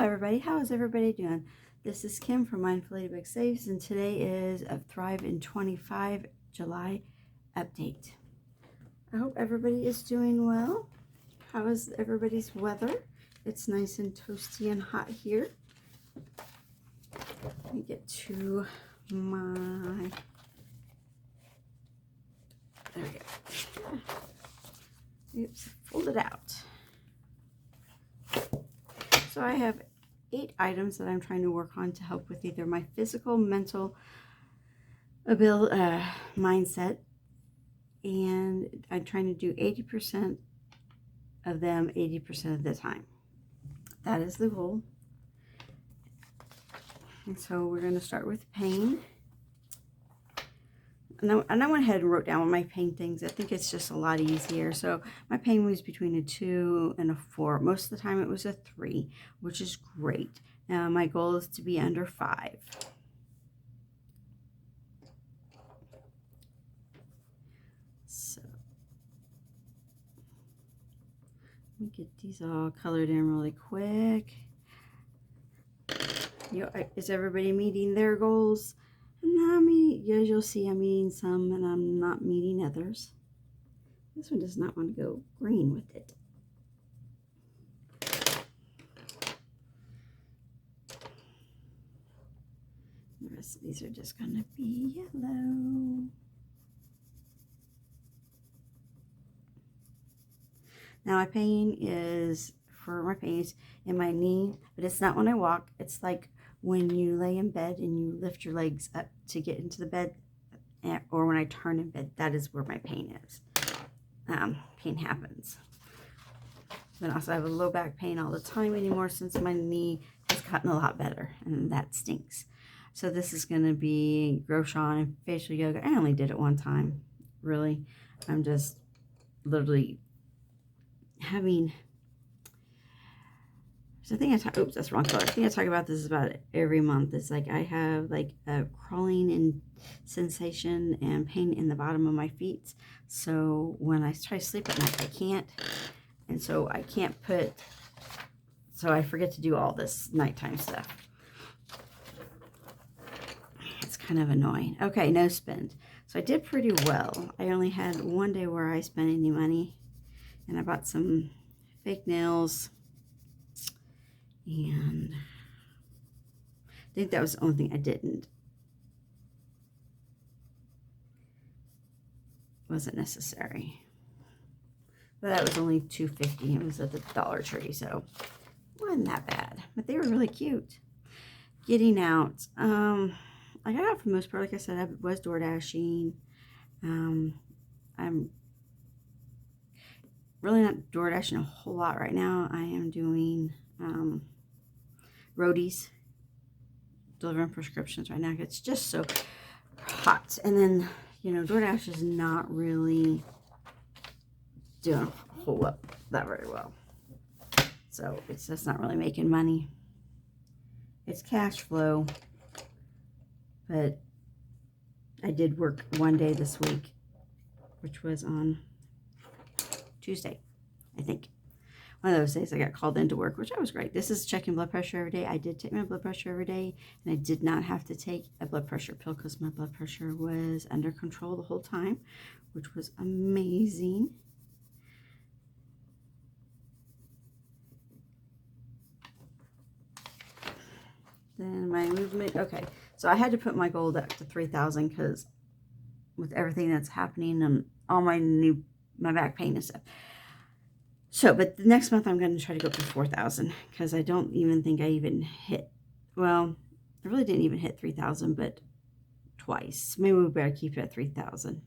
everybody, how is everybody doing? This is Kim from Mindfully Big Saves, and today is a Thrive in 25 July update. I hope everybody is doing well. How is everybody's weather? It's nice and toasty and hot here. Let me get to my, there we go. Oops, fold it out. So I have 8 items that I'm trying to work on to help with either my physical, mental mindset, and I'm trying to do 80% of them 80% of the time. That is the goal. And so we're going to start with pain. And I went ahead and wrote down my pain things. I think it's just a lot easier. So my pain was between a 2 and a 4. Most of the time it was a 3, which is great. Now my goal is to be under 5. So let me get these all colored in really quick. Is everybody meeting their goals? As you'll see, I'm meeting some and I'm not meeting others. This one does not want to go green with it. The rest of these are just going to be yellow. Now my pain is in my knee, but it's not when I walk. It's like when you lay in bed and you lift your legs up to get into the bed, or when I turn in bed, that is where my pain is. Pain happens. But I also have a low back pain all the time anymore since my knee has gotten a lot better, and that stinks. So this is going to be Groshan and facial yoga. I only did it one time, really. I'm just literally having... So I think oops, that's the wrong color. I think I talk about this about every month. It's like I have like a crawling and sensation and pain in the bottom of my feet. So when I try to sleep at night, I can't. And so I can't so I forget to do all this nighttime stuff. It's kind of annoying. Okay, no spend. So I did pretty well. I only had one day where I spent any money. And I bought some fake nails. And I think that was the only thing I didn't. Wasn't necessary. But that was only $2.50. It was at the Dollar Tree, so it wasn't that bad. But they were really cute. Getting out. I got out for the most part. Like I said, I was door dashing. I'm really not door dashing a whole lot right now. I am doing roadies, delivering prescriptions right now. It's just so hot. And then, DoorDash is not really doing a whole lot that very well. So it's just not really making money. It's cash flow. But I did work one day this week, which was on Tuesday, I think. One of those days I got called into work, which was great. This is checking blood pressure every day. I did take my blood pressure every day, and I did not have to take a blood pressure pill because my blood pressure was under control the whole time, which was amazing. Then my movement, okay. So I had to put my goal up to 3,000 because with everything that's happening and all my back pain and stuff. So, but the next month I'm going to try to go up to 4,000 because I don't even think I even hit, well, I really didn't even hit 3,000, but twice. Maybe we better keep it at 3,000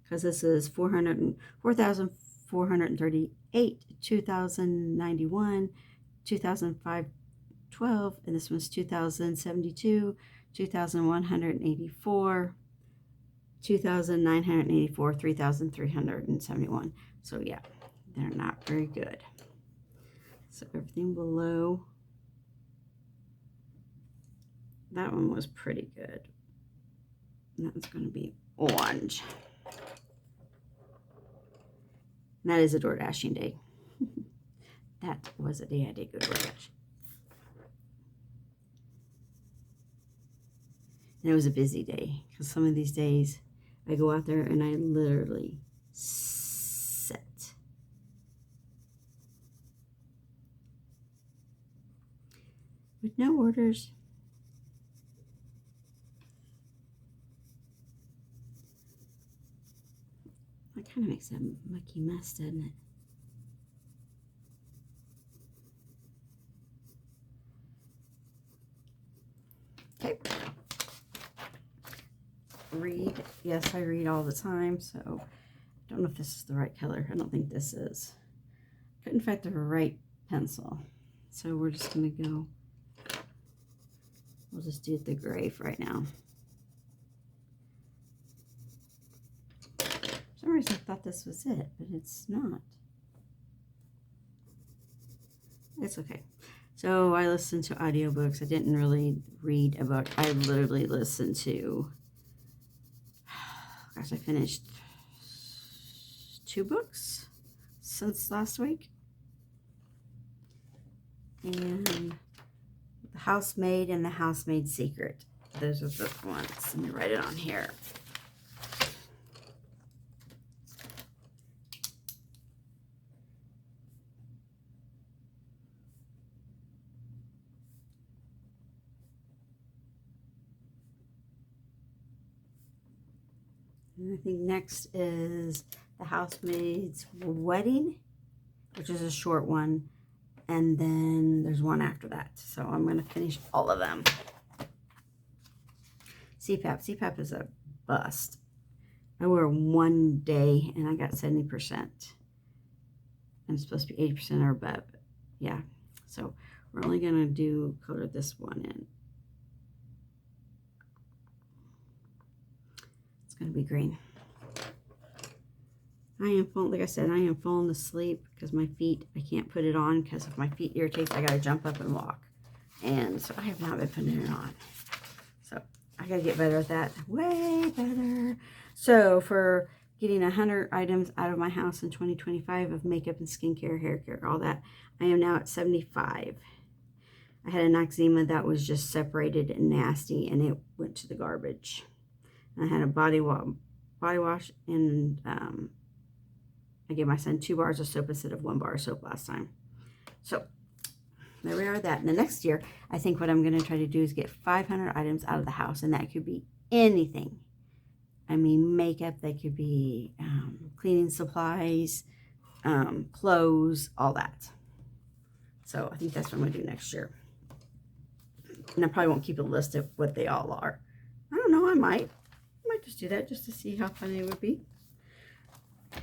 because this is 4,438, 2,091, 2,512, and this one's 2,072, 2,184, 2,984, 3,371. So yeah, they're not very good. So everything below that one was pretty good. And that's going to be orange. And that is a door dashing day. that was a day I did go to DoorDash. And it was a busy day because some of these days I go out there and I literally sit. With no orders. That kind of makes a mucky mess, doesn't it? Okay. Read. Yes, I read all the time, so I don't know if this is the right color. I don't think this is. Couldn't find the right pencil. So we're just going to go. We'll just do the gray for right now. For some reason I thought this was it, but it's not. It's okay. So I listened to audiobooks. I didn't really read a book. I literally listened to, gosh, I finished 2 books since last week. And The Housemaid and The Housemaid Secret. Those are the ones. Let me write it on here. And I think next is The Housemaid's Wedding, which is a short one. And then there's one after that. So I'm going to finish all of them. CPAP. CPAP is a bust. I wore 1 day and I got 70%. And it's supposed to be 80% or above. Yeah. So we're only going to color this one in. It's going to be green. I am falling, like I said, I am falling asleep because my feet, I can't put it on because if my feet irritates, I got to jump up and walk. And so I have not been putting it on. So I got to get better at that. Way better. So for getting 100 items out of my house in 2025 of makeup and skincare, hair care, all that, I am now at 75. I had an eczema that was just separated and nasty and it went to the garbage. And I had a body wash and I gave my son 2 bars of soap instead of 1 bar of soap last time. So there we are that. And the next year, I think what I'm going to try to do is get 500 items out of the house. And that could be anything. I mean, makeup, that could be cleaning supplies, clothes, all that. So I think that's what I'm going to do next year. And I probably won't keep a list of what they all are. I don't know, I might just do that just to see how funny it would be.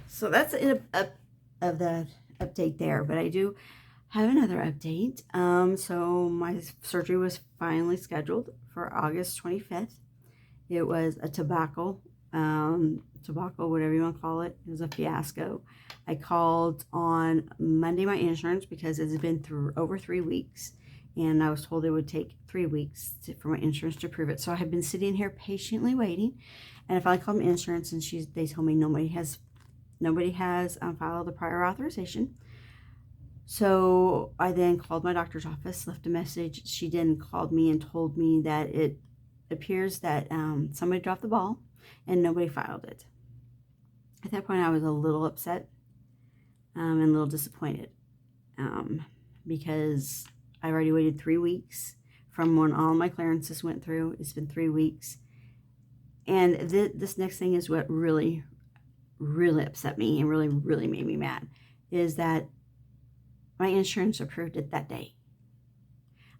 So that's the update there, but I do have another update. So my surgery was finally scheduled for August 25th. It was a tobacco, whatever you want to call it. It was a fiasco. I called on Monday my insurance because it's been through over 3 weeks, and I was told it would take 3 weeks for my insurance to approve it. So I have been sitting here patiently waiting, and I finally called my insurance, and they told me nobody has filed a prior authorization. So I then called my doctor's office, left a message. She then called me and told me that it appears that somebody dropped the ball and nobody filed it. At that point, I was a little upset and a little disappointed because I already waited 3 weeks from when all my clearances went through. It's been 3 weeks. And this next thing is what really upset me and really made me mad, is that my insurance approved it that day.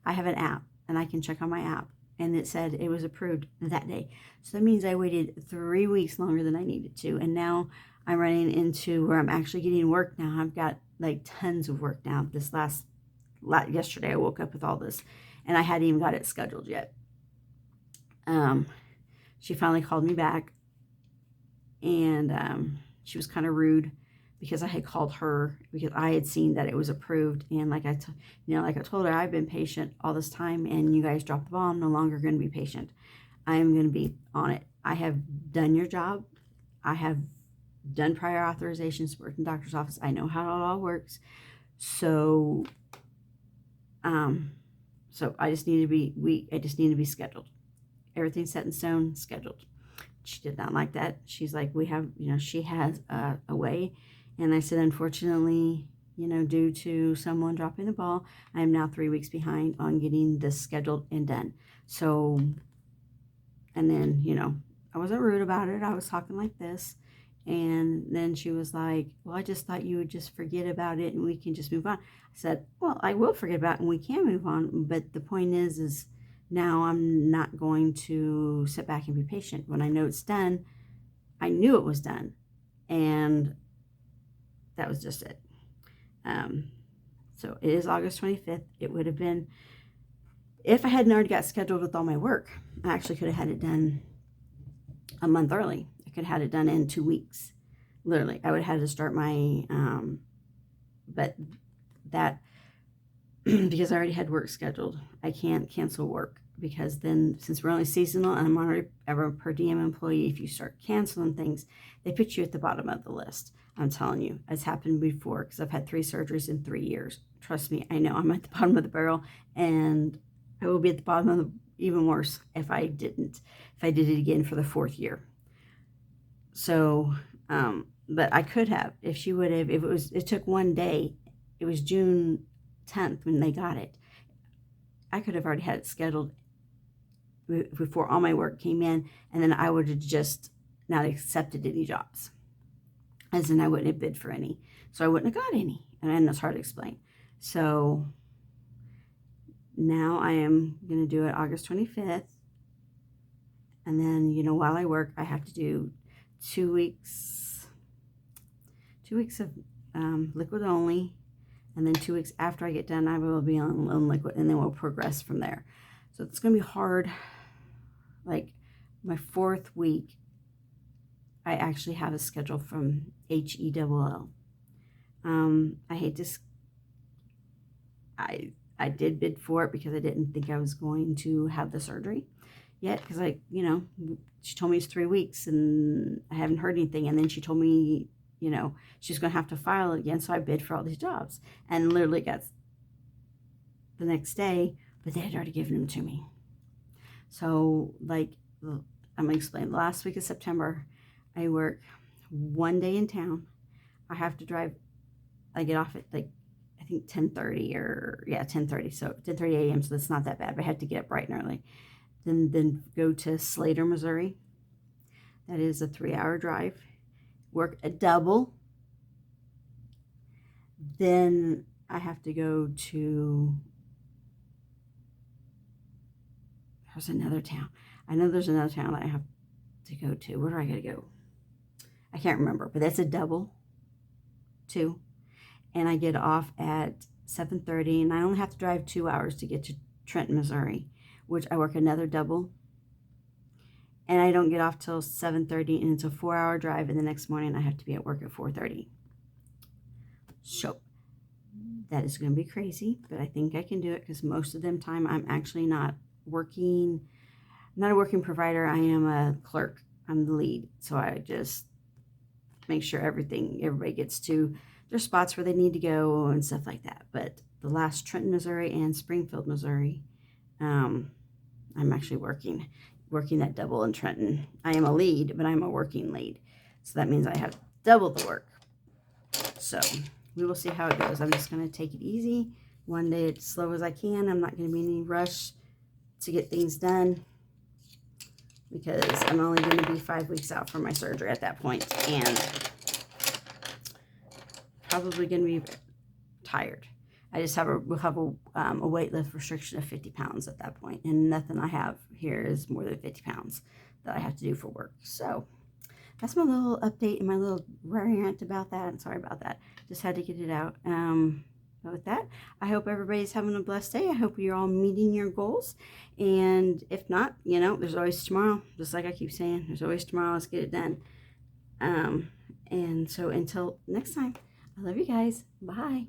I have an app and I can check on my app and it said it was approved that day. So that means I waited 3 weeks longer than I needed to, and now I'm running into where I'm actually getting work now. I've got like tons of work now. Yesterday I woke up with all this and I hadn't even got it scheduled yet. She finally called me back, and she was kind of rude because I had called her because I had seen that it was approved, and like I told her, I've been patient all this time and you guys dropped the ball. I'm no longer going to be patient. I am going to be on it. I have done your job. I have done prior authorizations, worked in doctor's office. I know how it all works. So, so I just need to be scheduled. Everything's set in stone, scheduled. She did not like that. She's like, we have, she has a way. And I said, unfortunately, due to someone dropping the ball, I am now 3 weeks behind on getting this scheduled and done. So, and then, I wasn't rude about it. I was talking like this. And then she was like, well, I just thought you would just forget about it and we can just move on. I said, well, I will forget about it and we can move on. But the point is now I'm not going to sit back and be patient. When I know it's done, I knew it was done. And that was just it. So it is August 25th. It would have been, if I hadn't already got scheduled with all my work, I actually could have had it done a month early. I could have had it done in 2 weeks. Literally, I would have had to start my, but that, because I already had work scheduled, I can't cancel work, because then, since we're only seasonal and I'm already a per diem employee, if you start canceling things, they put you at the bottom of the list. I'm telling you, it's happened before, because I've had 3 surgeries in 3 years. Trust me, I know I'm at the bottom of the barrel, and I will be at the bottom of the, even worse if I did it again for the 4th year. So, but I could have, if she would have, it took 1 day. It was June 10th when they got it. I could have already had it scheduled before all my work came in, and then I would have just not accepted any jobs, as in I wouldn't have bid for any, so I wouldn't have got any, and I know it's hard to explain. So now I am going to do it August 25th, and then, while I work, I have to do 2 weeks of liquid only, and then 2 weeks after I get done, I will be on liquid, and then we'll progress from there. So it's going to be hard. Like, my 4th week, I actually have a schedule from HELL. I hate this. I did bid for it because I didn't think I was going to have the surgery yet, because she told me it's 3 weeks and I haven't heard anything, and then she told me she's going to have to file it again, so I bid for all these jobs, and literally got the next day, but they had already given them to me. So, like, I'm going to explain. The last week of September, I work 1 day in town. I have to drive, I get off at, like, I think 10:30 or, yeah, 10:30, so 10:30 a.m., so that's not that bad, but I had to get up bright and early. Then go to Slater, Missouri. That is a 3-hour drive. Work a double. Then I have to go to, there's another town. I know there's another town that I have to go to. Where do I gotta go? I can't remember, but that's a double too. And I get off at 7:30, and I only have to drive 2 hours to get to Trenton, Missouri, which I work another double. And I don't get off till 7:30, and it's a 4-hour drive, and the next morning I have to be at work at 4:30. So that is going to be crazy, but I think I can do it, because most of them time I'm actually not working. I'm not a working provider. I am a clerk. I'm the lead. So I just make sure everybody gets to their spots where they need to go and stuff like that. But the last Trenton, Missouri and Springfield, Missouri, I'm actually working that double in Trenton. I am a lead, but I'm a working lead. So that means I have double the work. So we will see how it goes. I'm just going to take it easy. 1 day as slow as I can. I'm not going to be in any rush to get things done, because I'm only going to be 5 weeks out from my surgery at that point, and probably going to be tired. I just we'll have a weight lift restriction of 50 pounds at that point, and nothing I have here is more than 50 pounds that I have to do for work. So that's my little update and my little rant about that. Sorry about that. Just had to get it out. But with that, I hope everybody's having a blessed day. I hope you're all meeting your goals. And if not, there's always tomorrow. Just like I keep saying, there's always tomorrow. Let's get it done. And so until next time, I love you guys. Bye.